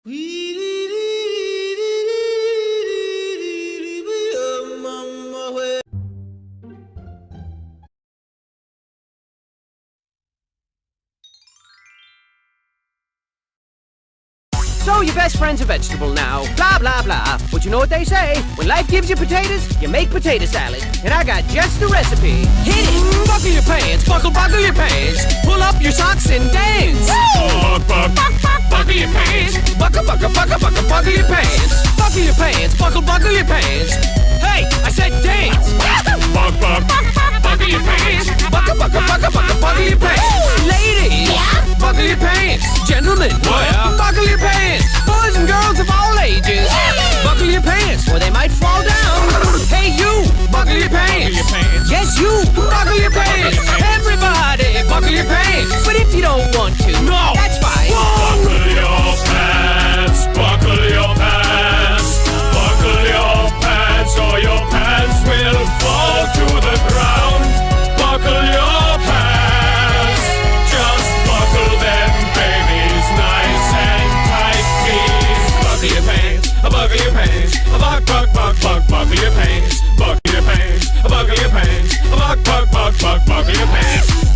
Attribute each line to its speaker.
Speaker 1: So your best friend's a vegetable now, blah blah blah. But you know what they say, when life gives you potatoes, you make potato salad. And I got just the recipe. Hit it! Buckle your pants, buckle your pants. Pull up your socks and dance. Buckle your pants. Buckle your pants. Buckle your pants, buckle your pants. Hey, I said dance. Buckle your pants. Buckle your pants. Ladies, buckle your pants. Gentlemen, buckle your pants. Boys and girls of all ages, buckle your pants or they might fall down. Hey you, buckle your pants. Yes you, buckle your pants. Everybody, buckle your pants. But if you don't want to, no, that's fine.
Speaker 2: Buckle your pants, buckle your pants. Buckle your pants or your pants will fall to the ground. Buckle your pants, just buckle them babies nice and tight, please. Buckle your pants, buckle your pants, buckle your pants, buckle your pants, buckle your pants, buckle your pants.